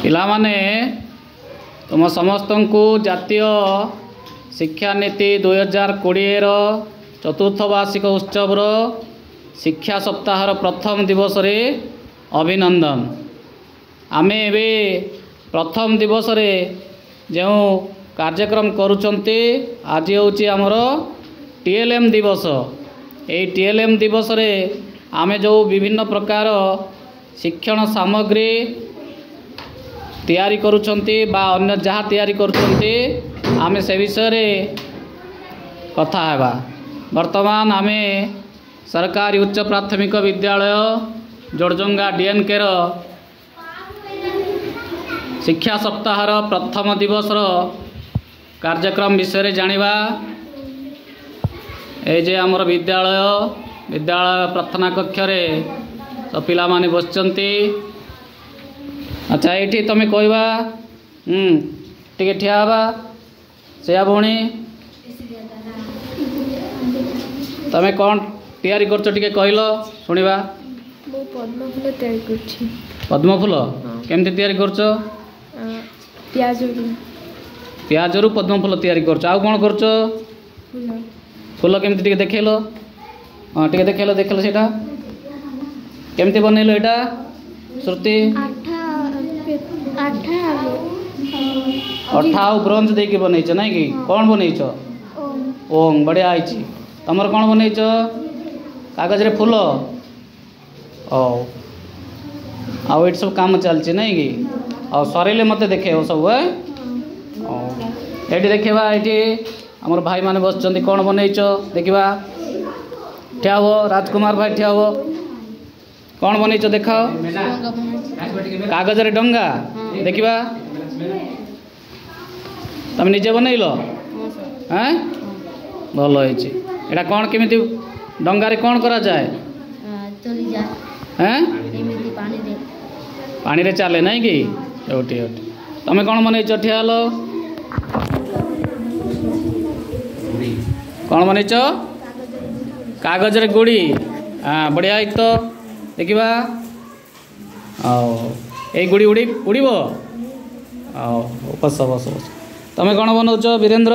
पिला माने तुम समस्त को जातीय शिक्षा नीति 2020 चतुर्थ वार्षिक उत्सव शिक्षा सप्ताहर प्रथम दिवस रे अभिनंदन। आमे एबे प्रथम दिवस रे जो कार्यक्रम करुचंती आज होची आमर टीएलएम दिवस। ए टीएलएम दिवस रे आमे जो विभिन्न प्रकार शिक्षण सामग्री तैयारी करुचंती बा अन्य जहाँ तैयारी करुचंती आमे से विषय रे कथा हेबा। वर्तमान आमे सरकारी उच्च प्राथमिक विद्यालय जोड़जंगा डीएनके शिक्षा सप्ताहर प्रथम दिवस कार्यक्रम विषय रे जानिबा। ए जे आमर विद्यालय प्रार्थना कक्ष रे तो पिला माने बसचंती। अच्छा ये तुम कहवा टे ठिया हवा से भौणी तमें कौन तैयारी कर कहल शुणा। पद्मफूल तैयारी करछि। पद्मफूल केमती तैयारी करछ? प्याजरू पद्मफूल तैयारी करछ। आउ कौन करछ? फूल केमती टे देखल। हाँ टे देखल देखल सेटा केमती बनैल एटा श्रुति? अठा ब्रोंज देके बनैछ ना कि कौन बनैछ? ओम बढ़िया आइछि। तमर कौन बनैछ? कागज रे फूल। ओ आउ एट सब काम चलछि ना कि आ सरेले मते देखे सब है। एटी देखबा एटी हमर भाई माने बसचंती कौन बनैछ देखबा। ठिया हो राजकुमार भाई ठिया हो कौन बनैछ देखाओ। कागज रे डंगा देखबा तुम निजे बनैल? हैं भल होइछि। एटा कौन केमिति डंगारे कौन करा जाए? चली जाए हैं एमिति पानी रे चले नहीं कि ओटी ओटी। तमे कौन बनैछ ठिया हलो? कौन बनैछ? कागज रे गुड़ी। हाँ बढ़िया एक तो देखा। ए गुड़ी उड़ी उड़ब। बस बस बस। तमें कौन बनाऊच वीरेंद्र?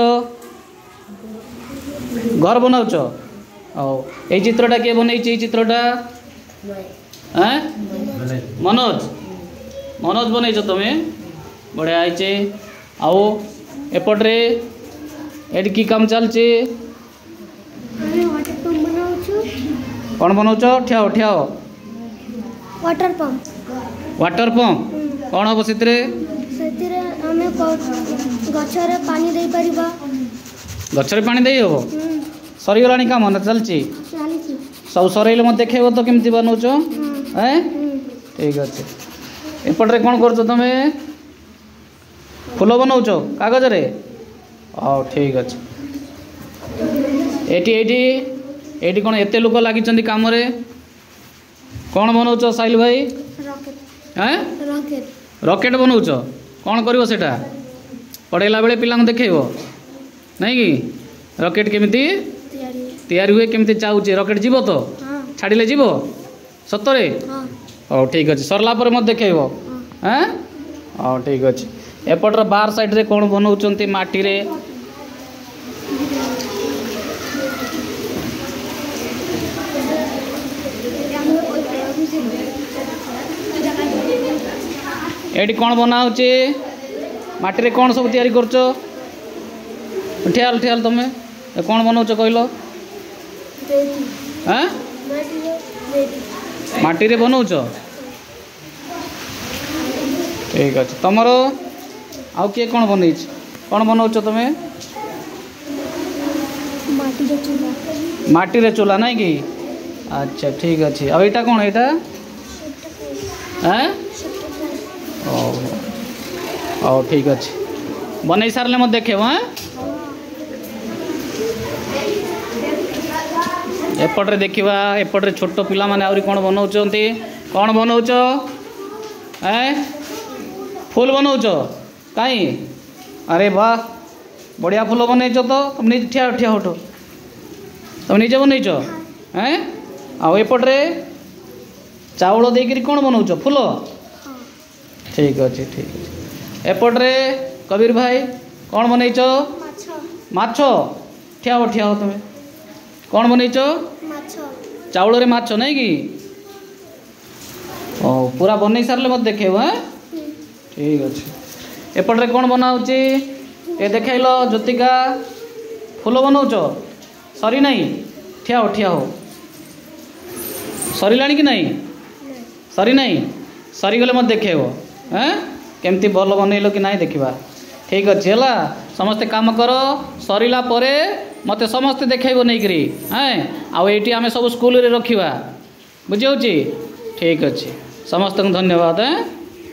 घर बनाऊच। ये चित्रटा किए बनई? चित्रटा मनोज मनोज बनईच तुम्हें बढ़िया आईचे। आओ एपट्रे एट की काम चलचे? कौन बनाऊच? ठियाओ ठियाओ। Water pump. वाटर पंप कौन हम से गछरे पानी दे परिबा। गछरे पानी दे हो? सरीगलानी काम ना चलची? सब सरइले मत देखेबो तो केमती बनौछ? हैं ठीक अच्छे। एपट्रे कौन करछ तमे? फूल बनौछ कागज रे? ठीक अच्छे। एटी एटी एटी कौन एते लोक लागिचंदी काम रे? कौन बनौछ साहिल भाई? हैं रॉकेट बनौछ। कौन करिवो सेटा? पढ़ेला बेले पिला देखो नहीं कि रॉकेट केमिति तैयारी हुए केमिति चाहूचे? रॉकेट जीवो तो छाड़िले जीवो सतरे? ठीक अच्छे। सरला पर मत देखो। हैं ठीक अच्छे। एपटर बाहर साइड रे कौन बनाउचंती माटी रे? एटी कौन बनाऊचे? माटी रे कौन सब तैयारी करछ? ठियाल ठियाल तमे कौन बनाऊच कहलो? हैं माटी रे बनाऊच? ठीक अच्छे। तमर आउ किए कौन बनईछ? कौन बनाऊच तमे? माटी रे चूल्हा नहीं कि? अच्छा ठीक अच्छे। अब एटा कौन? एटा हैं ठीक अच्छे। बनई सारे मत देखे। हाँ एपट्रे देखा। एपट्रे छोट पिला माने आउरी कौन बनाउचंती? कौन बनाउच? फूल बनाउच कहीं? अरे वाह बढ़िया फूल बनईच तो। तुम निजे ठिया ठिया उठ। तुम निजे बनईच? हैं आउ एपट्रे चाउल देकर कौन बनाऊच फूल हाँ ठीक अच्छे ठीक अच्छे एपट्रे कबीर भाई कौन बनईच माछ माछ ठिया हो तुम्हें कौन बनईच माछ चाउल रे माछ नहीं कि ओ पूरा बनई सारे मत देखेब हाँ ठीक अच्छे एपट्रे कौन बनाऊँगी ये देखल ज्योतिका फूल बनाऊच सरी नहीं ठिया हो सरिला कि नहीं सरी नहीं सरीगले मत देखेब हाँ केमती भल बनइल कि नहीं देखा ठीक अच्छे है समस्ते काम कर सरिला परे मते समस्ते देखब नहीं हाँ आउ ये आम सब स्कूल रे रखा बुझे ठीक अच्छे समस्त धन्यवाद।